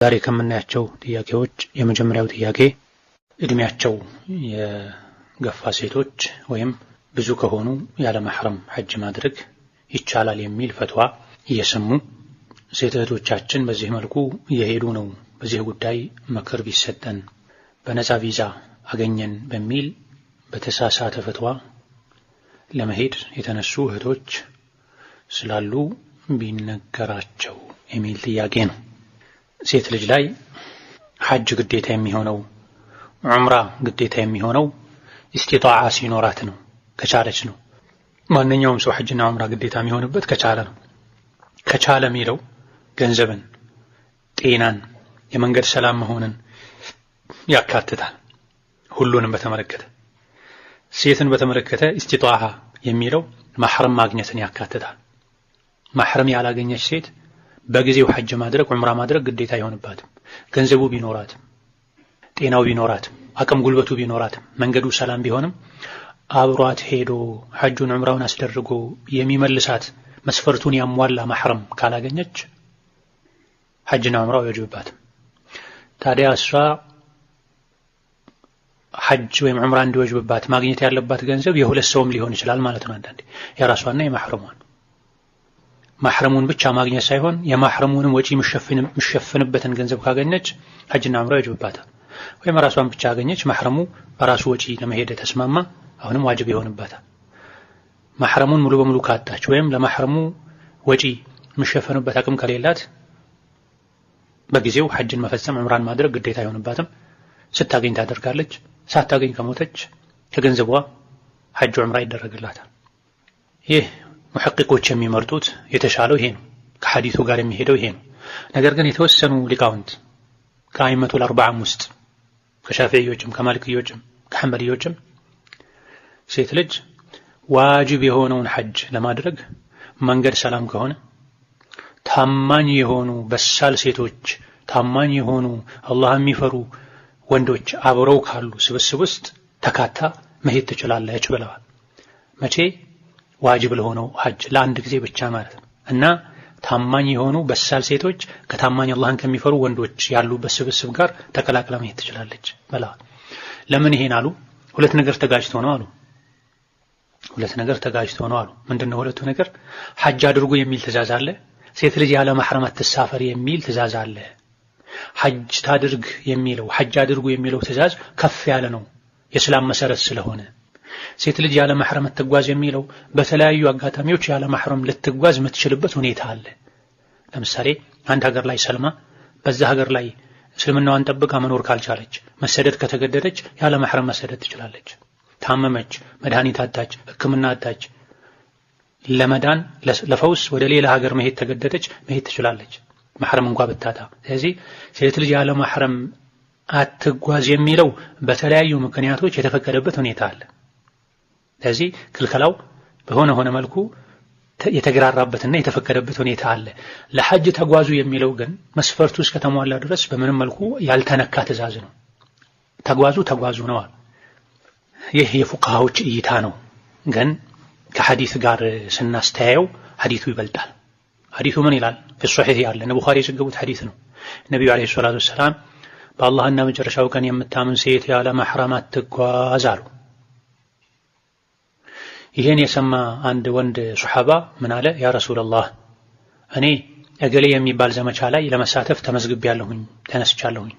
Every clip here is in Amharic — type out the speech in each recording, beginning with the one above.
ዛሬ ከምናያቸው ጥያቄዎች የመጀመሪያው ጥያቄ እድሜያቸው የገፋ ሴቶች ወይም ብዙ ከሆኑ ያለ ማህረም ሐጅ ማድረግ ይቻላል የሚል ፈትዋ እየሰሙ ሴት እህቶቻችን በዚህ መልኩ እየሄዱ ነው፣ በዚህ ጉዳይ ምክር ቢሰጠን በነፃ ቪዛ አገኘን በሚል በተሳሳተ ፈትዋ ለመሄድ የተነሱ እህቶች ስላሉ ቢነገራቸው የሚል ጥያቄ ነው። ሴት ልጅ ላይ ሐጅ ግዴታ የሚሆነው ዑምራ ግዴታ የሚሆነው ኢስቲጣዓ ሲኖራት ነው፣ ከቻለች ነው። ማንኛውም ሰው ሐጅና ዑምራ ግዴታ የሚሆንበት ከቻለ ነው። ከቻለ የሚለው ገንዘብን፣ ጤናን፣ የመንገድ ሰላም መሆንን ያካትታል። ሁሉንም በተመለከተ ሴትን በተመለከተ ኢስቲጣዓ የሚለው ማህረም ማግኘትን ያካትታል። ማህረም ያላገኘች ሴት በጊዜው ሐጅ ማድረግ ዑምራ ማድረግ ግዴታ አይሆንባትም። ገንዘቡ ቢኖራትም ጤናው ቢኖራትም አቅም ጉልበቱ ቢኖራትም መንገዱ ሰላም ቢሆንም አብሯት ሄዶ ሐጁን ዑምራውን አስደርጎ የሚመልሳት መስፈርቱን ያሟላ ማህረም ካላገኘች ሐጅና ዑምራው አይወጅብባትም። ታዲያ እሷ ሐጅ ወይም ዑምራ እንዲወጅብባት ማግኘት ያለባት ገንዘብ የሁለት ሰውም ሊሆን ይችላል ማለት ነው። አንዳንዴ የራሷና የማህረሟን ማህረሙን ብቻ ማግኘት ሳይሆን የማህረሙንም ወጪ የሚሸፍንበትን ገንዘብ ካገኘች ሐጅና ዑምራ ይወጅብባታል። ወይም ራሷን ብቻ አገኘች ማህረሙ በራሱ ወጪ ለመሄድ ተስማማ፣ አሁንም ዋጅብ ይሆንባታል። ማህረሙን ሙሉ በሙሉ ካጣች ወይም ለማህረሙ ወጪ የሚሸፈንበት አቅም ከሌላት በጊዜው ሐጅን መፈጸም ዑምራን ማድረግ ግዴታ አይሆንባትም። ስታገኝ ታደርጋለች፣ ሳታገኝ ከሞተች ከገንዘቧ ሐጅ ዑምራ ይደረግላታል። ይህ ሙሐቂቆች የሚመርጡት የተሻለው ይሄ ነው፣ ከሐዲሱ ጋር የሚሄደው ይሄ ነው። ነገር ግን የተወሰኑ ሊቃውንት ከአይመቱል አርባዓም ውስጥ ከሻፊዒዮችም ከማሊክዮችም ከሐንበሊዮችም ሴት ልጅ ዋጅብ የሆነውን ሐጅ ለማድረግ መንገድ ሰላም ከሆነ ታማኝ የሆኑ በሳል ሴቶች፣ ታማኝ የሆኑ አላህ የሚፈሩ ወንዶች አብረው ካሉ ስብስብ ውስጥ ተካታ መሄድ ትችላለች ብለዋል። መቼ? ዋጅብ ለሆነው ሐጅ ለአንድ ጊዜ ብቻ ማለት ነው። እና ታማኝ የሆኑ በሳል ሴቶች ከታማኝ አላህን ከሚፈሩ ወንዶች ያሉበት ስብስብ ጋር ተቀላቅላ መሄድ ትችላለች ብለዋል። ለምን ይሄን አሉ? ሁለት ነገር ተጋጭቶ ነው አሉ። ሁለት ነገር ተጋጭቶ ነው አሉ። ምንድነው ሁለቱ ነገር? ሐጅ አድርጉ የሚል ትእዛዝ አለ፣ ሴት ልጅ ያለ ማህረም አትሳፈር የሚል ትእዛዝ አለ። ሐጅ ታድርግ የሚለው ሐጅ አድርጉ የሚለው ትእዛዝ ከፍ ያለ ነው የእስላም መሰረት ስለሆነ። ሴት ልጅ ያለ ማህረም ትጓዝ የሚለው በተለያዩ አጋጣሚዎች ያለ ማህረም ልትጓዝ የምትችልበት ሁኔታ አለ። ለምሳሌ አንድ ሀገር ላይ ሰልማ በዛ ሀገር ላይ እስልምናዋን ጠብቃ መኖር ካልቻለች መሰደድ ከተገደደች ያለ ማህረም መሰደድ ትችላለች። ታመመች፣ መድኃኒት አጣች፣ ሕክምና አጣች፣ ለመዳን ለፈውስ ወደ ሌላ ሀገር መሄድ ተገደደች፣ መሄድ ትችላለች ማህረም እንኳን ብታጣ። ስለዚህ ሴት ልጅ ያለ ማህረም አትጓዝ የሚለው በተለያዩ ምክንያቶች የተፈቀደበት ሁኔታ አለ። ስለዚህ ክልከላው በሆነ መልኩ የተግራራበትና የተፈቀደበት ሁኔታ አለ። ለሐጅ ተጓዙ የሚለው ግን መስፈርቱ እስከተሟላ ድረስ በምንም መልኩ ያልተነካ ትእዛዝ ነው። ተጓዙ ነው። ይህ የፉቃሃዎች እይታ ነው። ግን ከሐዲስ ጋር ስናስተያየው ሐዲሱ ይበልጣል። ሐዲሱ ምን ይላል? በሶሒህ ያለ ቡኻሪ የዘገቡት ሐዲስ ነው። ነብዩ አለይሂ ሰላቱ ወሰላም በአላህና መጨረሻው ቀን የምታምን ሴት ያለ ማህረም አትጓዝ አሉ። ይሄን የሰማ አንድ ወንድ ሱሐባ ምን አለ? ያ ረሱላህ እኔ እገሌ የሚባል ዘመቻ ላይ ለመሳተፍ ተመዝግቤያለሁኝ፣ ተነስቻለሁኝ፣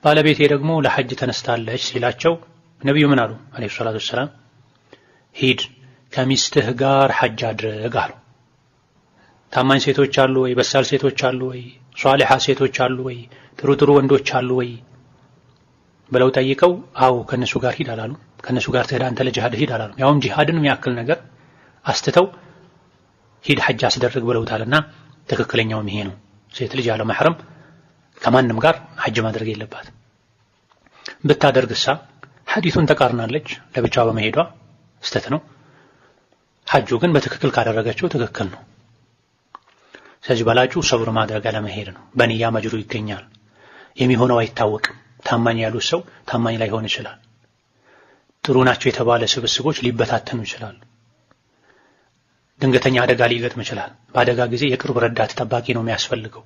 ባለቤቴ ደግሞ ለሐጅ ተነስታለች ሲላቸው ነብዩ ምን አሉ? አለይሂ ሰላቱ ወሰላም ሂድ ከሚስትህ ጋር ሐጅ አድርግ አሉ። ታማኝ ሴቶች አሉ ወይ? በሳል ሴቶች አሉ ወይ? ሷሊሃ ሴቶች አሉ ወይ? ጥሩ ወንዶች አሉ ወይ ብለው ጠይቀው አው ከነሱ ጋር ሂድ አላሉ። ከነሱ ጋር ትሄድ አንተ ለጂሃድ ሂድ አላሉ። ያውም ጂሃድን የሚያክል ነገር አስተተው ሂድ ሐጅ አስደርግ ብለውታልና ትክክለኛውም ይሄ ነው። ሴት ልጅ ያለ ማህረም ከማንም ጋር ሐጅ ማድረግ የለባትም። ብታደርግሳ ሐዲሱን ተቃርናለች፣ ለብቻው በመሄዷ ስተት ነው። ሐጁ ግን በትክክል ካደረገችው ትክክል ነው። ስለዚህ በላጩ ሰብር ማድረግ አለመሄድ ነው። በንያ መጅሩ ይገኛል። የሚሆነው አይታወቅም። ታማኝ ያሉት ሰው ታማኝ ላይሆን ይችላል። ጥሩ ናቸው የተባለ ስብስቦች ሊበታተኑ ይችላሉ። ድንገተኛ አደጋ ሊገጥም ይችላል። በአደጋ ጊዜ የቅርብ ረዳት ጠባቂ ነው የሚያስፈልገው።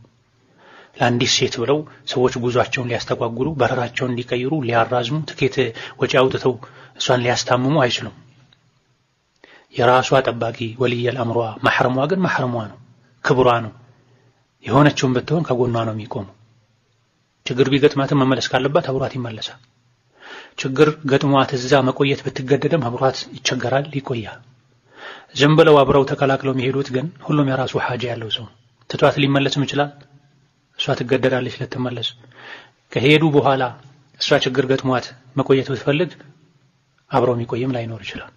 ለአንዲት ሴት ብለው ሰዎች ጉዟቸውን ሊያስተጓጉሉ በረራቸውን ሊቀይሩ ሊያራዝሙ ትኬት ወጪ አውጥተው እሷን ሊያስታምሙ አይችሉም። የራሷ ጠባቂ ወልየል አምሯ ማህረሟ ግን ማህረሟ ነው፣ ክብሯ ነው። የሆነችውን ብትሆን ከጎኗ ነው የሚቆመው። ችግር ቢገጥማትም መመለስ ካለባት አብሯት ይመለሳል። ችግር ገጥሟት እዛ መቆየት ብትገደድም አብሯት ይቸገራል፣ ይቆያል። ዝም ብለው አብረው ተቀላቅለው የሚሄዱት ግን ሁሉም የራሱ ሐጃ ያለው ሰው ትቷት ሊመለስም ይችላል። እሷ ትገደዳለች ልትመለስ። ከሄዱ በኋላ እሷ ችግር ገጥሟት መቆየት ብትፈልግ አብረው የሚቆይም ላይኖር ይችላል።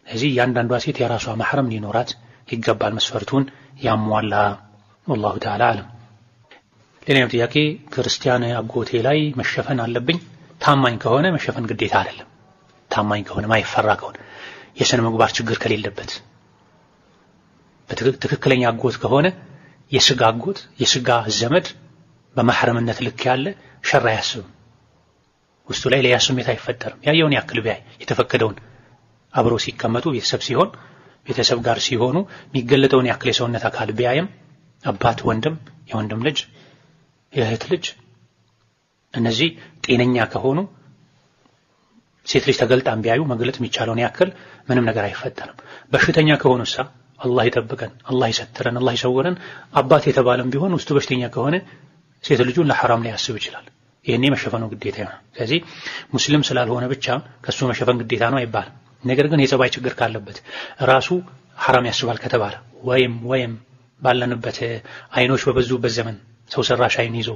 ስለዚህ እያንዳንዷ ሴት የራሷ ማህረም ሊኖራት ይገባል፣ መስፈርቱን ያሟላ። ወላሁ ተዓላ አለም። ሌላኛው ጥያቄ ክርስቲያን አጎቴ ላይ መሸፈን አለብኝ? ታማኝ ከሆነ መሸፈን ግዴታ አይደለም። ታማኝ ከሆነ ማይፈራ ከሆነ የስነ ምግባር ችግር ከሌለበት በትክክለኛ አጎት ከሆነ የስጋ አጎት የስጋ ዘመድ በማህረምነት ልክ ያለ ሸር አያስብም። ውስጡ ላይ ሌላ ስሜት አይፈጠርም። ያየውን ያክል ቢያይ የተፈቀደውን አብሮ ሲቀመጡ ቤተሰብ ሲሆን ቤተሰብ ጋር ሲሆኑ የሚገለጠውን ያክል የሰውነት አካል ቢያይም አባት፣ ወንድም፣ የወንድም ልጅ፣ የእህት ልጅ እነዚህ ጤነኛ ከሆኑ ሴት ልጅ ተገልጣም ቢያዩ መግለጥ የሚቻለውን ያክል ምንም ነገር አይፈጠርም። በሽተኛ ከሆኑሳ አላህ ይጠብቀን፣ አላህ ይሰትረን፣ አላህ ይሰውረን። አባት የተባለም ቢሆን ውስጡ በሽተኛ ከሆነ ሴት ልጁን ለሐራም ሊያስብ ይችላል። ይሄኔ መሸፈኑ ግዴታ ይሆናል። ስለዚህ ሙስሊም ስላልሆነ ብቻ ከሱ መሸፈን ግዴታ ነው አይባልም። ነገር ግን የጸባይ ችግር ካለበት ራሱ ሐራም ያስባል ከተባለ ወይም ባለንበት አይኖች በበዙበት ዘመን ሰው ሰራሽ አይን ይዞ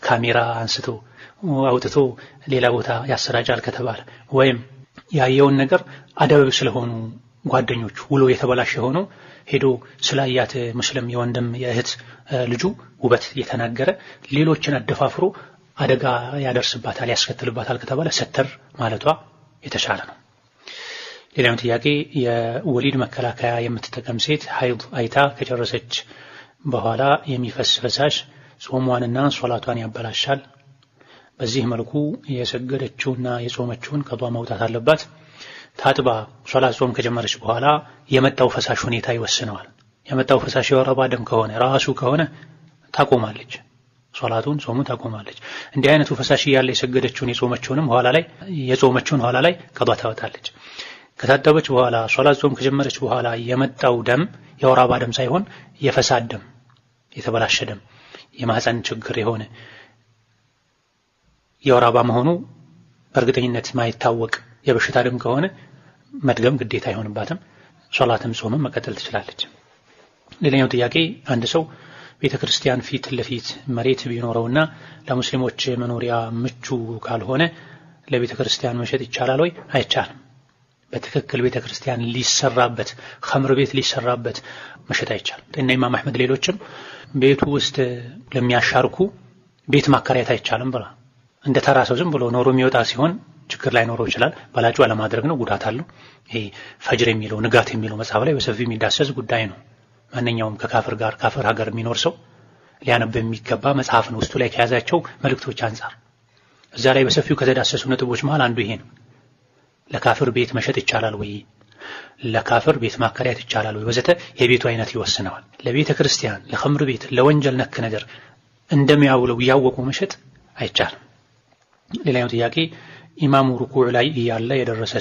ካሜራ አንስቶ አውጥቶ ሌላ ቦታ ያሰራጫል ከተባለ ወይም ያየውን ነገር አደብ ስለሆኑ ጓደኞቹ ውሎ የተበላሸ ሆኖ ሄዶ ስላያት ሙስሊም የወንድም የእህት ልጁ ውበት የተናገረ ሌሎችን አደፋፍሮ አደጋ ያደርስባታል ያስከትልባታል ከተባለ ሰተር ማለቷ የተሻለ ነው። ሌላኛው ጥያቄ የወሊድ መከላከያ የምትጠቀም ሴት ሐይድ አይታ ከጨረሰች በኋላ የሚፈስ ፈሳሽ ጾሟንና ሶላቷን ያበላሻል። በዚህ መልኩ የሰገደችውና የጾመችውን ቀዷ መውጣት አለባት። ታጥባ ሶላት ጾም ከጀመረች በኋላ የመጣው ፈሳሽ ሁኔታ ይወስነዋል። የመጣው ፈሳሽ የወር አበባ ደም ከሆነ ራሱ ከሆነ ታቆማለች፣ ሶላቱን ጾሙን ታቆማለች። እንዲህ አይነቱ ፈሳሽ እያለ የሰገደችውን የጾመችውንም ኋላ ላይ ቀዷ ታወጣለች። ከታጠበች በኋላ ሶላት ጾም ከጀመረች በኋላ የመጣው ደም የወር አበባ ደም ሳይሆን የፈሳድ ደም፣ የተበላሸ ደም፣ የማህፀን ችግር የሆነ የወር አበባ መሆኑ በእርግጠኝነት ማይታወቅ የበሽታ ደም ከሆነ መድገም ግዴታ አይሆንባትም። ሶላትም ጾምም መቀጠል ትችላለች። ሌላኛው ጥያቄ አንድ ሰው ቤተክርስቲያን ፊት ለፊት መሬት ቢኖረውና ለሙስሊሞች መኖሪያ ምቹ ካልሆነ ለቤተክርስቲያን መሸጥ ይቻላል ወይ? አይቻልም። በትክክል ቤተክርስቲያን ሊሰራበት ኸምር ቤት ሊሰራበት መሸጥ አይቻልም። እና ኢማም አህመድ ሌሎችም ቤቱ ውስጥ ለሚያሻርኩ ቤት ማከራየት አይቻልም ብላ እንደ ተራ ሰው ዝም ብሎ ኖሮ የሚወጣ ሲሆን ችግር ላይ ኖሮ ይችላል። ባላጩ አለማድረግ ነው፣ ጉዳት አለው። ይሄ ፈጅር የሚለው ንጋት የሚለው መጽሐፍ ላይ በሰፊው የሚዳሰስ ጉዳይ ነው። ማንኛውም ከካፍር ጋር ካፍር ሀገር የሚኖር ሰው ሊያነብ የሚገባ መጽሐፍ ነው። ውስጡ ላይ ከያዛቸው መልእክቶች አንፃር እዛ ላይ በሰፊው ከተዳሰሱ ነጥቦች መሃል አንዱ ይሄ ነው። ለካፍር ቤት መሸጥ ይቻላል ወይ? ለካፍር ቤት ማከራየት ይቻላል ወይ? ወዘተ የቤቱ አይነት ይወስነዋል። ለቤተ ክርስቲያን ለኸምር ቤት ለወንጀል ነክ ነገር እንደሚያውለው ያወቁ መሸጥ አይቻልም። ሌላኛው ጥያቄ ኢማሙ ሩኩዕ ላይ እያለ የደረሰ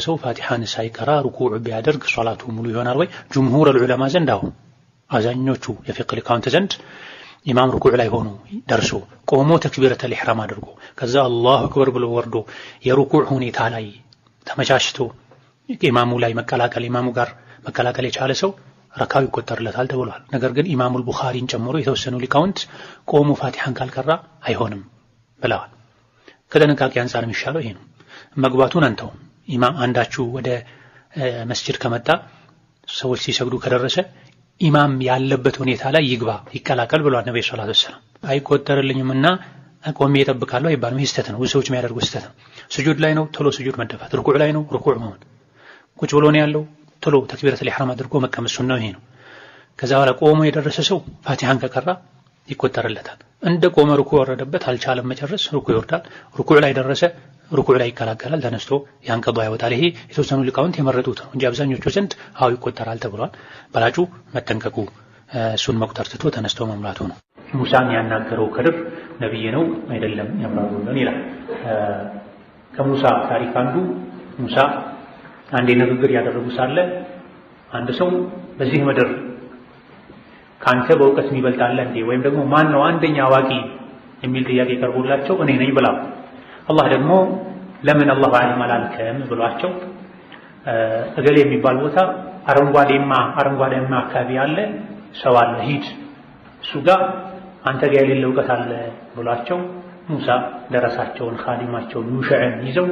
ሰው ፋቲሃን ሳይቀራ ሩኩዕ ቢያደርግ ሶላቱ ሙሉ ይሆናል ወይ? ጅምሁር ዑለማ ዘንድ አብዛኞቹ የፊቅህ ሊቃውንት ዘንድ ኢማም ሩኩዕ ላይ ሆኖ ደርሶ ቆሞ ተክቢረተል ኢሕራም አድርጎ ከዛ አላሁ አክበር ብሎ ወርዶ የሩኩዕ ሁኔታ ላይ ተመቻችቶ ኢማሙ ጋር መቀላቀል የቻለ ሰው ረካው ይቆጠርለታል ተብሏል። ነገር ግን ኢማሙል ቡኻሪን ጨምሮ የተወሰኑ ሊቃውንት ቆሞ ፋቲሃን ካልቀራ አይሆንም ብለዋል። ከጥንቃቄ አንፃር የሚሻለው ይሄ ነው። መግባቱን አንተው ኢማም አንዳችሁ ወደ መስጂድ ከመጣ ሰዎች ሲሰግዱ ከደረሰ ኢማም ያለበት ሁኔታ ላይ ይግባ ይቀላቀል ብሏል ነብዩ ሰለላሁ ዐለይሂ ወሰለም። አይቆጠርልኝምና ቆሜ እጠብቃለሁ አይባልም። ይህ ስህተት ነው። ብዙ ሰዎች የሚያደርጉት ስህተት ነው። ስጁድ ላይ ነው ቶሎ ስጁድ መደፋት፣ ሩኩዕ ላይ ነው ሩኩዕ መሆን፣ ቁጭ ብሎ ነው ያለው ቶሎ ተክቢረቱል ኢሕራም አድርጎ መቀመጥ ሱናው ይሄ ነው። ከዛ በኋላ ቆሞ የደረሰ ሰው ፋቲሃን ከቀራ ይቆጠርለታል። እንደ ቆመ ሩኩዕ ወረደበት አልቻለም መጨረስ ሩኩዕ ይወርዳል። ሩኩዕ ላይ ደረሰ ሩኩዕ ላይ ይቀላቀላል፣ ተነስቶ ያን ቀዷ ያወጣል። ይሄ የተወሰኑ ሊቃውንት የመረጡት ነው እንጂ አብዛኞቹ ዘንድ ይቆጠራል ተብሏል። በላጩ መጠንቀቁ እሱን መቁጠር ትቶ ተነስቶ መሙላቱ ነው። ሙሳን ያናገረው ከድር ነብይ ነው አይደለም ያብራሩልን ይላል። ከሙሳ ታሪክ አንዱ ሙሳ አንዴ ንግግር ያደረጉ ሳለ አንድ ሰው በዚህ ምድር ካንተ በእውቀት የሚበልጣለ እንዴ ወይም ደግሞ ማን ነው አንደኛ አዋቂ የሚል ጥያቄ ቀርቦላቸው እኔ ነኝ ብለው አላህ ደግሞ ለምን አላሁ አለም አላልከም ብሏቸው እገሌ የሚባል ቦታ አረንጓዴማ አካባቢ አለ ሰው አለ ሂድ እሱ ጋር አንተ ጋር የሌለ እውቀት አለ ብሏቸው ሙሳ ደረሳቸውን ኻዲማቸውን ዩሽዕን ይዘው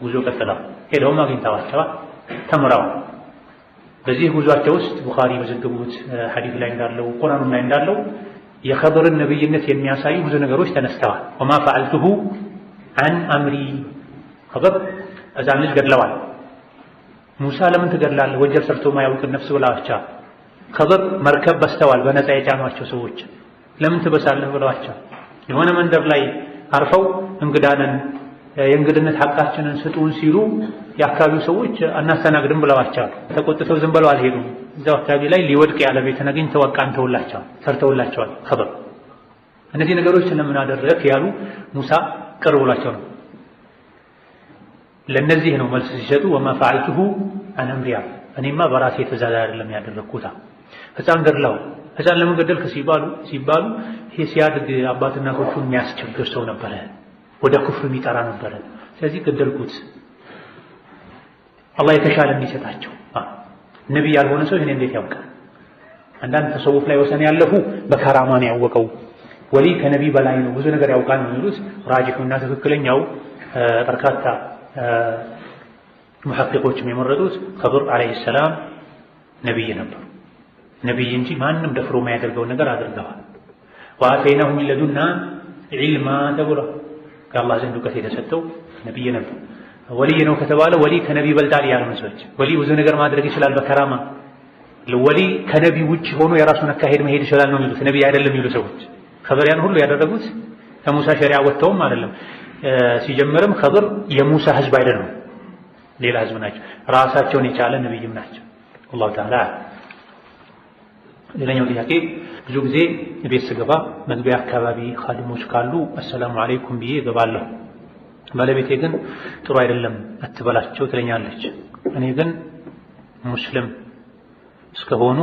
ጉዞ ቀጥለው ሄደውም አግኝተዋቸዋል ተምረዋል። በዚህ ጉዟቸው ውስጥ ቡኻሪ በዘገቡት ሐዲስ ላይ እንዳለው ቁርአኑ ላይ እንዳለው የኸድርን ነብይነት የሚያሳዩ ብዙ ነገሮች ተነስተዋል። ወማ ፈዐልቱሁ አን አምሪ ኸድር እዛን ልጅ ገድለዋል። ሙሳ ለምን ትገድላለህ ወንጀል ሰርቶ ማያውቅ ነፍስ ብለዋቸው። ኸድር መርከብ በስተዋል በነፃ የጫኗቸው ሰዎች ለምን ትበሳለህ ብለዋቸው። የሆነ መንደር ላይ አርፈው እንግዳንን የእንግድነት ሐቃችንን ስጡን ሲሉ የአካባቢው ሰዎች አናስተናግድም ብለዋቸው ተቆጥተው ዝም ብለው አልሄዱም። እዛው አካባቢ ላይ ሊወድቅ ያለ ቤት አግኝተው አቃንተውላቸዋል ሰርተውላቸዋል። ኸድር እነዚህ ነገሮች ለምን አደረክ ያሉ ሙሳ ቅር ብሏቸው ነው። ለነዚህ ነው መልስ ሲሰጡ ወማ ፈዐልቱሁ አን አምሪያ እኔማ በራሴ ትእዛዝ አይደለም ያደረኩት። ሕፃን ገድለው ሕፃን ለምን ገደልክ ሲባሉ ይሄ ሲያድግ አባት እናቶቹን የሚያስቸግር ሰው ነበረ፣ ወደ ኩፍር የሚጠራ ነበረ፣ ስለዚህ ገደልኩት አላህ የተሻለ እንዲሰጣቸው። ነብይ ያልሆነ ሰው ይሄን እንዴት ያውቃል? አንዳንድ ተሰውፍ ላይ ወሰን ያለፉ በከራማ ነው ያወቀው። ወሊ ከነብይ በላይ ነው ብዙ ነገር ያውቃል ነው የሚሉት። ራጂሑና ትክክለኛው በርካታ ሙሐቂቆችም የመረጡት ኸድር ዓለይሂ ሰላም ነብይ ነበሩ። ነብይ እንጂ ማንም ደፍሮ የማያደርገውን ነገር አድርገዋል። ወአተይናሁ ሚን ለዱና ዒልማ ተብሎ ከአላህ ዘንድ እውቀት የተሰጠው ነብይ ነበር። ወልይ ነው ከተባለ ወልይ ከነብይ ይበልጣል ያሉ ሰዎች ወልይ ብዙ ነገር ማድረግ ይችላል በከራማ ወልይ ከነብይ ውጭ ሆኖ የራሱን አካሄድ መሄድ ይችላል ነው የሚሉት። ነብይ አይደለም የሚሉ ሰዎች ኸድር ያን ሁሉ ያደረጉት ከሙሳ ሸሪዓ ወጥተውም አይደለም። ሲጀምርም ኸድር የሙሳ ህዝብ አይደለም፣ ሌላ ህዝብ ናቸው። ራሳቸውን የቻለ ነብይም ናቸው። አላሁ ተዓላ። ሌላኛው ጥያቄ ብዙ ጊዜ ቤት ስገባ መግቢያ አካባቢ ኻዲሞች ካሉ አሰላሙ አለይኩም ብዬ እገባለሁ። ባለቤቴ ግን ጥሩ አይደለም አትበላቸው ትለኛለች። እኔ ግን ሙስሊም እስከሆኑ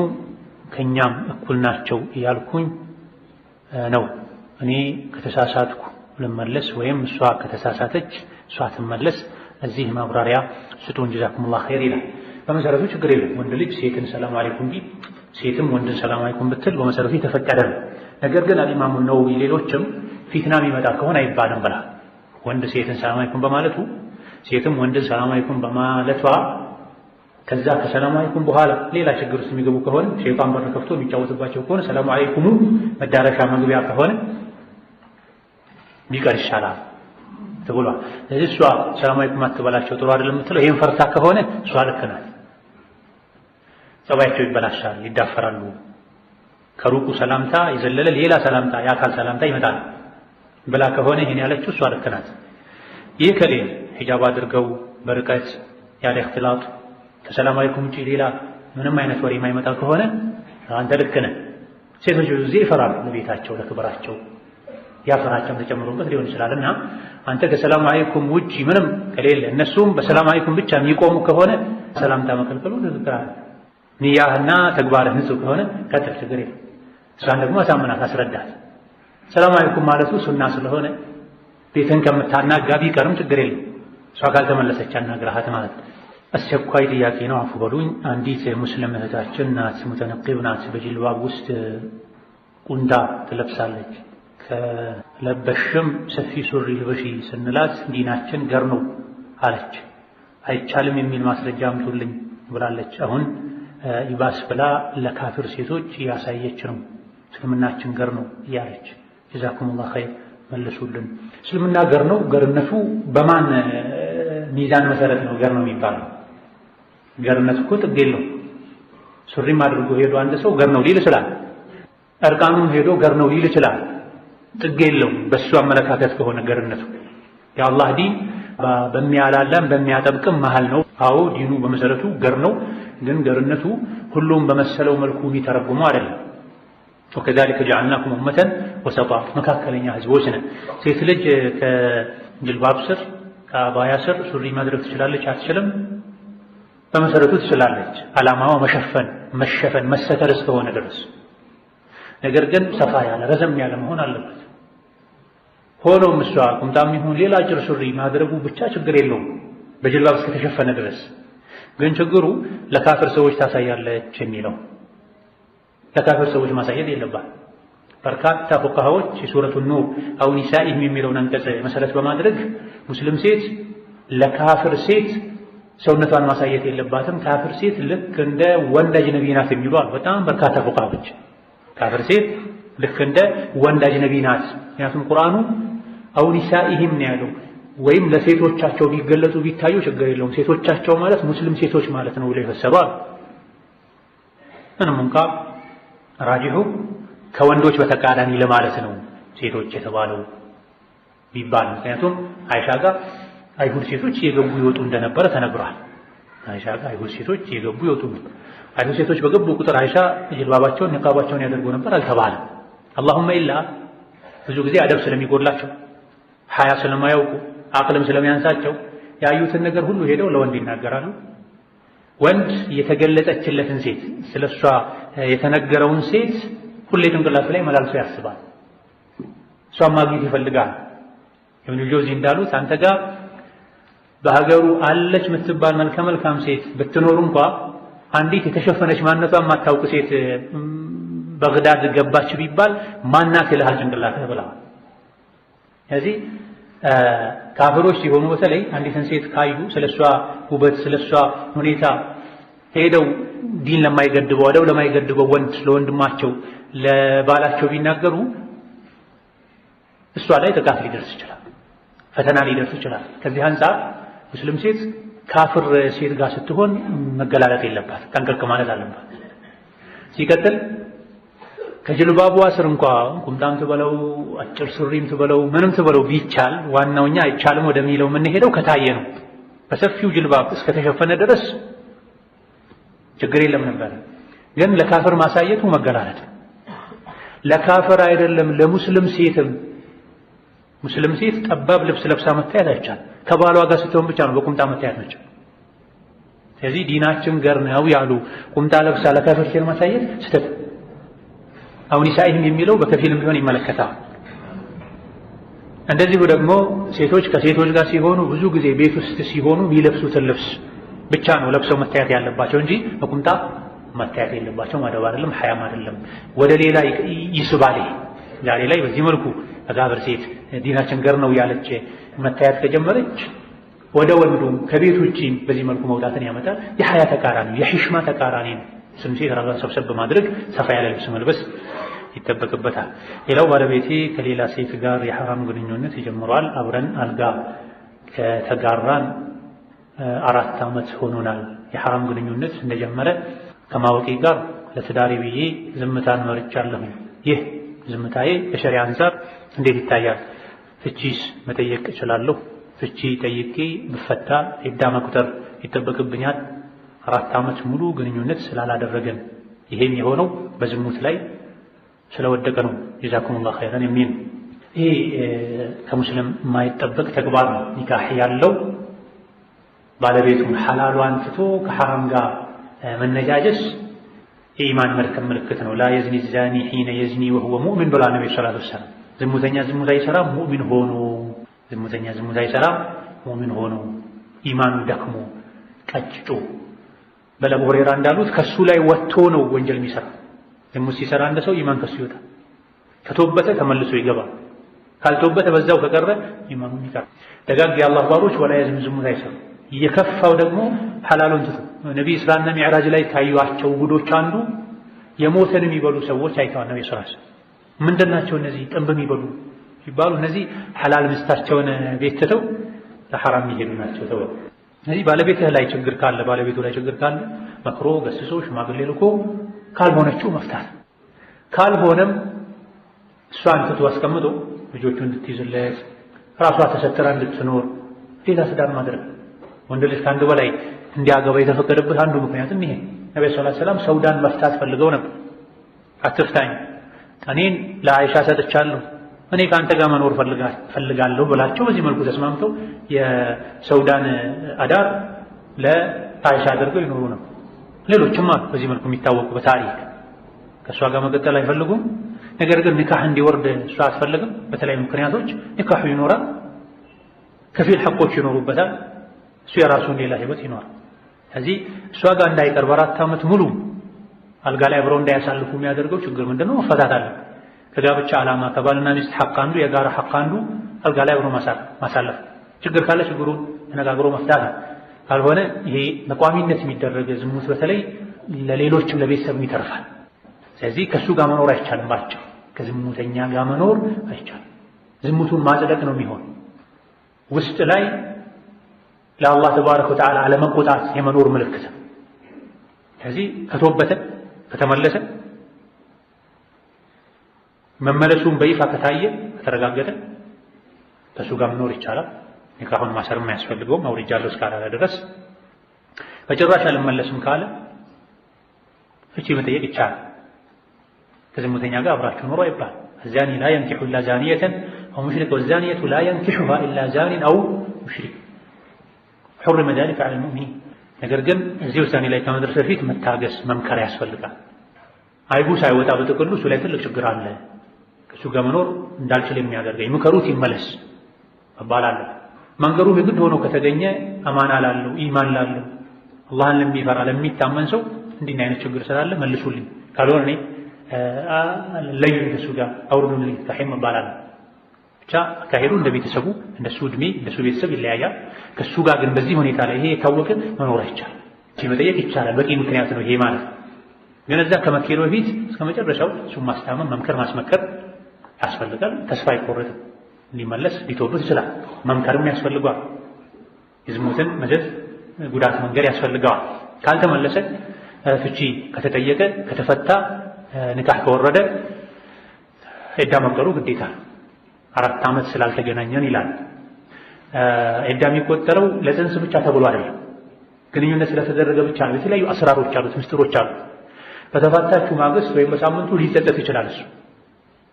ከኛም እኩል ናቸው እያልኩኝ ነው። እኔ ከተሳሳትኩ ልመለስ ወይም እሷ ከተሳሳተች እሷ ትመለስ፣ እዚህ ማብራሪያ ስጡን ጀዛኩሙላህ ኸይር ይላል። በመሰረቱ ችግር የለም ወንድ ልጅ ሴትን ሰላም አለይኩም ቢ ሴትም ወንድን ሰላም አለይኩም ብትል በመሰረቱ የተፈቀደ ነው። ነገር ግን አልኢማሙ ነወዊ ሌሎችም ፊትና የሚመጣ ከሆነ አይባልም ብላ ወንድ ሴትን ሰላም አለይኩም በማለቱ ሴትም ወንድን ሰላም አለይኩም በማለቷ ከዛ ከሰላም አለይኩም በኋላ ሌላ ችግር ውስጥ የሚገቡ ከሆነ ሸይጣን በር ከፍቶ የሚጫወትባቸው ከሆነ ሰላም አለይኩሙ መዳረሻ መግቢያ ከሆነ ቢቀር ይሻላል ተብሏል። ስለዚህ እሷ ሰላም አለይኩም አትበላቸው ጥሩ አይደለም የምትለው ይሄን ፈርታ ከሆነ እሷ ልክ ናት። ጸባያቸው ይበላሻል፣ ይዳፈራሉ። ከሩቁ ሰላምታ የዘለለ ሌላ ሰላምታ የአካል ሰላምታ ይመጣል ብላ ከሆነ ይሄን ያለችው እሷ ልክ ናት። ይህ ከሌለ ሂጃብ አድርገው በርቀት ያለ እክትላጥ ከሰላም አለይኩም ውጪ ሌላ ምንም አይነት ወሬ የማይመጣ ከሆነ አንተ ልክ ነህ። ሴቶች ብዙ ጊዜ ይፈራሉ ለቤታቸው ለክብራቸው፣ ያፈራቸውም ተጨምሮበት ሊሆን ይችላልና አንተ ከሰላም አለይኩም ውጪ ምንም ከሌለ እነሱም በሰላም አለይኩም ብቻ የሚቆሙ ከሆነ ሰላምታ መከልከሉ ትክክል አይደለም። ንያህና ተግባርህ ንጹህ ከሆነ ቀጥል፣ ችግር የለም። እሷን ደግሞ አሳምናት፣ አስረዳት። ሰላም አለይኩም ማለቱ ሱና ስለሆነ ቤትን ከምታናጋ ቢቀርም ችግር የለም። እሷ ካልተመለሰች አናግረሃት ማለት ነው። አስቸኳይ ጥያቄ ነው፣ አፉ በሉኝ። አንዲት ሙስሊም እህታችን ናት፣ ሙተነቂብ ናት። በጅልባብ ውስጥ ቁንዳ ትለብሳለች። ከለበሽም ሰፊ ሱሪ ልበሺ ስንላት ዲናችን ገር ነው አለች። አይቻልም የሚል ማስረጃ አምጡልኝ ብላለች። አሁን ይባስ ብላ ለካፍር ሴቶች እያሳየች ነው እስልምናችን ገር ነው እያለች። ጀዛኩሙላህ ኸይር መልሱልን። እስልምና ገር ነው። ገርነቱ በማን ሚዛን መሰረት ነው ገር ነው የሚባለው? ገርነት እኮ ጥግ የለውም። ሱሪም አድርጎ ሄዶ አንድ ሰው ገር ነው ሊል ይችላል። እርቃኑን ሄዶ ገር ነው ሊል ይችላል። ጥግ የለውም በሱ አመለካከት ከሆነ ገርነቱ። የአላህ ዲን በሚያላላም በሚያጠብቅም መሃል ነው። አዎ ዲኑ በመሰረቱ ገር ነው፣ ግን ገርነቱ ሁሉም በመሰለው መልኩ የሚተረጉመው አይደለም። ወከዛሊከ ጀዐልናኩም ኡመተን ወሰጣ መካከለኛ ህዝቦች ነን። ሴት ልጅ ከጅልባብ ስር ከአባያ ስር ሱሪ ማድረግ ትችላለች አትችልም? በመሰረቱ ትችላለች። ዓላማዋ መሸፈን መሰተር እስከሆነ ድረስ። ነገር ግን ሰፋ ያለ ረዘም ያለ መሆን አለበት። ሆኖም እሷ ቁምጣም ይሁን ሌላ አጭር ሱሪ ማድረጉ ብቻ ችግር የለውም በጅልባብ እስከተሸፈነ ድረስ። ግን ችግሩ ለካፍር ሰዎች ታሳያለች የሚለው ለካፍር ሰዎች ማሳየት የለባት። በርካታ ፉቃሃዎች የሱረቱ ኑር አው ኒሳኢም የሚለውን አንቀጽ መሰረት በማድረግ ሙስሊም ሴት ለካፍር ሴት ሰውነቷን ማሳየት የለባትም፣ ካፍር ሴት ልክ እንደ ወንድ አጅነቢ ናት የሚሉ አሉ። በጣም በርካታ ፉቃሃዎች ካፍር ሴት ልክ እንደ ወንድ አጅነቢ ናት። ምክንያቱም ቁርአኑ አው ኒሳኢም ነው ያለው። ወይም ለሴቶቻቸው ቢገለጹ ቢታዩ ችግር የለውም፣ ሴቶቻቸው ማለት ሙስሊም ሴቶች ማለት ነው ብሎ ይፈሰራል። ምንም እንኳ ራጂሑ ከወንዶች በተቃራኒ ለማለት ነው ሴቶች የተባለው ቢባል። ምክንያቱም አይሻ ጋር አይሁድ ሴቶች የገቡ ይወጡ እንደነበረ ተነግሯል። አይሻ ጋር አይሁድ ሴቶች የገቡ ይወጡ ነበር። አይሁድ ሴቶች በገቡ ቁጥር አይሻ ጅልባባቸውን ንቃባቸውን ያደርጉ ነበር አልተባለም። አላሁመ ኢላ ብዙ ጊዜ አደብ ስለሚጎድላቸው ሐያ ስለማያውቁ አቅልም ስለሚያንሳቸው ያዩትን ነገር ሁሉ ሄደው ለወንድ ይናገራሉ። ወንድ የተገለጠችለትን ሴት ስለሷ የተነገረውን ሴት ሁሌ ጭንቅላቱ ላይ መላልሶ ያስባል። እሷን ማግኘት ይፈልጋል። ኢብኑ ጆዚ እንዳሉት አንተ ጋር በሀገሩ አለች የምትባል መልካም ሴት ብትኖር እንኳ አንዲት የተሸፈነች ማንነቷን ማታውቅ ሴት በግዳድ ገባች ቢባል ማናት ይልሃል ጭንቅላትህ ብለዋል። ስለዚህ ካፍሮች ሲሆኑ በተለይ አንዲትን ሴት ካዩ ስለሷ ውበት ስለሷ ሁኔታ ሄደው ዲን ለማይገድበው አደው ለማይገድበው ወንድ ለወንድማቸው ለባላቸው ቢናገሩ እሷ ላይ ጥቃት ሊደርስ ይችላል፣ ፈተና ሊደርስ ይችላል። ከዚህ አንፃር ሙስሊም ሴት ካፍር ሴት ጋር ስትሆን መገላለጥ የለባት፣ ጠንቀቅ ማለት አለባት። ሲቀጥል ከጅልባቧ ስር እንኳ ቁምጣም ትበለው አጭር ሱሪም ትበለው ምንም ትበለው ቢቻል ዋናውኛ አይቻልም ወደሚለው የምንሄደው ከታየ ነው። በሰፊው ጅልባብ እስከተሸፈነ ድረስ ችግር የለም ነበር። ግን ለካፍር ማሳየቱ መገላለጥ ለካፍር አይደለም ለሙስሊም ሴትም ሙስሊም ሴት ጠባብ ልብስ ለብሳ መታየት አይቻልም። ከባሏ ጋር ስትሆን ብቻ ነው በቁምጣ መታየት ነው። ስለዚህ ዲናችን ገር ነው ያሉ ቁምጣ ለብሳ ለካፍር ሴት ማሳየት ስተት አሁን ኢሳኢም የሚለው በከፊልም ቢሆን ይመለከታል። እንደዚሁ ደግሞ ሴቶች ከሴቶች ጋር ሲሆኑ ብዙ ጊዜ ቤት ውስጥ ሲሆኑ የሚለብሱትን ልብስ ብቻ ነው ለብሰው መታየት ያለባቸው እንጂ በቁምጣ መታየት የለባቸው። ማደብ አይደለም፣ ሐያም አይደለም፣ ወደ ሌላ ይስባል። ዛሬ ላይ በዚህ መልኩ አጋብር ሴት ዲናችን ገር ነው ያለች መታየት ከጀመረች ወደ ወንዱም ከቤት ውጪ በዚህ መልኩ መውጣትን ያመጣል። የሐያ ተቃራኒ የሂሽማ ተቃራኒ ነው። ሙስሊም ሴት ራሷን ሰብሰብ በማድረግ ሰፋ ያለ ልብስ መልበስ ይጠበቅበታል። ሌላው ባለቤቴ ከሌላ ሴት ጋር የሐራም ግንኙነት ይጀምራል። አብረን አልጋ ከተጋራን 4 ዓመት ሆኖናል። የሐራም ግንኙነት እንደጀመረ ከማወቄ ጋር ለትዳሬ ብዬ ዝምታን መርጫለሁ። ይህ ዝምታዬ በሸሪዓ አንፃር እንዴት ይታያል? ፍቺስ መጠየቅ እችላለሁ? ፍቺ ጠይቄ ብፈታ ዒዳ መቁጠር ይጠበቅብኛል? 4 ዓመት ሙሉ ግንኙነት ስላላደረገን ይሄም የሆነው በዝሙት ላይ ስለወደቀ ነው። ጀዛኩሙላህ ኸይረን የሚል ይሄ ከሙስሊም የማይጠበቅ ተግባር ነው። ኒካህ ያለው ባለቤቱን ሐላሏን ትቶ ከሐራም ጋር መነጃጀስ የኢማን መልካም ምልክት ነው። ላ የዝኒ ዛኒ ሒነ የዝኒ ወሁወ ሙእሚን ብላ ነብዩ ሰለላሁ ዐለይሂ ወሰለም። ዝሙተኛ ዝሙት አይሰራም ሙእሚን ሆኖ፣ ዝሙተኛ ዝሙት አይሰራም ሙእሚን ሆኖ ኢማኑ ደክሞ ቀጭጮ። በአቡ ሁረይራ እንዳሉት ከሱ ላይ ወጥቶ ነው ወንጀል የሚሰራ። ዝሙት ሲሰራ አንድ ሰው ኢማን ከሱ ይወጣል። ከተወበተ ተመልሶ ይገባል። ካልተወበተ በዛው ከቀረ ኢማኑ ይቀር። ደጋግ የአላህ ባሮች ወላ የዝሙ ዝሙት አይሰሩ። የከፋው ደግሞ ሐላሉን ትቶ ነብይ ኢስራና ሚዕራጅ ላይ ካዩዋቸው ጉዶች አንዱ የሞተን የሚበሉ ሰዎች አይተዋል። ነብይ ሰለላሁ ዐለይሂ ወሰለም ምንድናቸው እነዚህ ጥንብ የሚበሉ ሲባሉ እነዚህ ሐላል ምስታቸውን ቤት ትተው ለሐራም የሚሄዱ ናቸው ተባሉ። እነዚህ ባለቤትህ ላይ ችግር ካለ ባለቤቱ ላይ ችግር ካለ መክሮ ገስጾ ሽማግሌ ልኮ ካልሆነችው መፍታት፣ ካልሆነም እሷን ትቶ አስቀምጦ ልጆቹ እንድትይዝለት ራሷ ተሰትራ እንድትኖር ሌላ ትዳር ማድረግ። ወንድ ልጅ ከአንድ በላይ እንዲያገባ የተፈቀደበት አንዱ ምክንያትም ይሄ። ነብዩ ሰለላሁ ዐለይሂ ወሰለም ሰውዳን መፍታት ፈልገው ነበር። አትፍታኝ እኔን ለአይሻ ሰጥቻለሁ እኔ ካንተ ጋር መኖር ፈልጋለሁ ብላቸው በዚህ መልኩ ተስማምተው የሰውዳን አዳር ለአይሻ አድርገው ይኖሩ ነው። ሌሎችም አሉ በዚህ መልኩ የሚታወቁ በታሪክ ከእሷ ጋር መቀጠል አይፈልጉም። ነገር ግን ኒካህ እንዲወርድ እሷ አትፈልግም። በተለያዩ ምክንያቶች ኒካሁ ይኖራል፣ ከፊል ሐቆች ይኖሩበታል፣ እሱ የራሱን ሌላ ህይወት ይኖራል። ስለዚህ እሷ ጋር እንዳይቀር በአራት ዓመት ሙሉ አልጋ ላይ አብረው እንዳያሳልፉ የሚያደርገው ችግር ምንድነው? መፈታት አለ። ከጋብቻ ዓላማ ከባልና ሚስት ሐቅ አንዱ የጋራ ሐቅ አንዱ አልጋ ላይ አብሮ ማሳለፍ። ችግር ካለ ችግሩን ተነጋግሮ መፍታት ነው። ካልሆነ ይሄ በቋሚነት የሚደረግ ዝሙት በተለይ ለሌሎችም ለቤተሰብም ይተርፋል። ስለዚህ ከሱ ጋር መኖር አይቻልም። ባጭሩ ከዝሙተኛ ጋር መኖር አይቻልም። ዝሙቱን ማጽደቅ ነው የሚሆን። ውስጥ ላይ ለአላህ ተባረከ ወተዓላ አለመቆጣት የመኖር ምልክት። ስለዚህ ከተወበተ ከተመለሰ መመለሱን በይፋ ከታየ ከተረጋገጠ ከሱ ጋር መኖር ይቻላል። ኒካሁን ማሰር የማያስፈልገውም አውርጃለሁ እስካላለ ድረስ። በጭራሽ አልመለስም ካለ ፍቺ መጠየቅ ይቻላል። ከዝሙተኛ ጋር አብራችሁ ኑሮ ይባል። الزاني لا ينكح إلا زانية أو مشرك والزانية لا ينكحها إلا زان أو مشرك حرم ذلك على المؤمنين። ነገር ግን እዚህ ውሳኔ ላይ ከመድረስ በፊት መታገስ መምከር ያስፈልጋል። አይቡ ሳይወጣ በጥቅሉ እሱ ላይ ትልቅ ችግር አለ፣ ከእሱ ጋር መኖር እንዳልችል የሚያደርገኝ ምከሩት ይመለስ መባል አለ። መንገሩ የግድ ሆኖ ከተገኘ አማና ላለው ኢማን ላለው አላህን ለሚፈራ ለሚታመን ሰው እንዲህ አይነት ችግር ስላለ መልሱልኝ፣ ካልሆነ እኔ ለዩን ከእሱ ጋር አውርዱልኝ ታሒም መባል አለ። ብቻ አካሄዱ እንደ ቤተሰቡ እንደሱ እድሜ እንደሱ ቤተሰብ ይለያያል። ከእሱ ጋር ግን በዚህ ሁኔታ ላይ ይሄ የታወቀ መኖር አይቻልም። መጠየቅ ይቻላል፣ በቂ ምክንያት ነው ይሄ ማለት። ግን እዛ ከመካሄዱ በፊት እስከ መጨረሻው እሱን ማስታመም መምከር ማስመከር ያስፈልጋል። ተስፋ አይቆረጥም፣ ሊመለስ ሊተውበት ይችላል። መምከርም ያስፈልገዋል። የዝሙትን መዘዝ ጉዳት መንገር ያስፈልገዋል። ካልተመለሰ ፍቺ ከተጠየቀ ከተፈታ ንካህ ከወረደ ዒዳ መቅጠሩ ግዴታ። 4 ዓመት ስላልተገናኘን ይላል። ዒዳ የሚቆጠረው ለጽንስ ብቻ ተብሎ አይደለም፣ ግንኙነት ስለተደረገ ብቻ ነው። የተለያዩ አስራሮች አሉት፣ ምስጢሮች አሉት። በተፋታችሁ ማግስት ወይም በሳምንቱ ሊጸጸት ይችላል። እሱ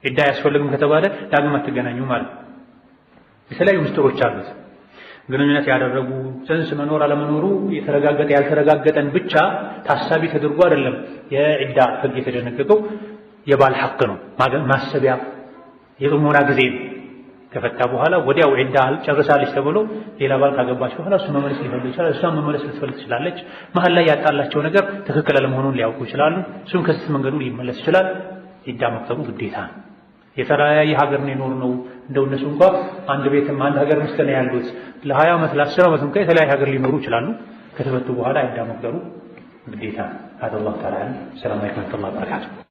ዒዳ አያስፈልግም ከተባለ ዳግም አትገናኙ ማለት። የተለያዩ ምስጢሮች አሉት። ግንኙነት ያደረጉ ጽንስ መኖር አለመኖሩ የተረጋገጠ ያልተረጋገጠን ብቻ ታሳቢ ተደርጎ አይደለም የዒዳ ሕግ የተደነገገው። የባል ሐቅ ነው፣ ማሰቢያ የጥሞና ጊዜ ነው። ከፈታ በኋላ ወዲያው ዒዳ ጨርሳለች ተብሎ ሌላ ባል ካገባች በኋላ እሱ መመለስ ሊፈልግ ይችላል፣ እሷም መመለስ ልትፈልግ ትችላለች። መሀል ላይ ያጣላቸው ነገር ትክክል አለመሆኑን ሊያውቁ ይችላሉ። እሱም ከስህተት መንገዱ ሊመለስ ይችላል። ዒዳ መቅጠሩ ግዴታ ነው። የተለያየ ሀገር ነው የኖርነው። እንደው እነሱ እንኳን አንድ ቤትም አንድ ሀገር ውስጥ ነው ያሉት። ለ20 ዓመት ለ10 ዓመት እንኳን የተለያየ ሀገር ሊኖሩ ይችላሉ። ከተፈቱ በኋላ ዒዳ መቅጠሩ ግዴታ ነው። አላህ ተዓላ ሰላም አለይኩም ወራህመቱላሂ ወበረካቱሁ።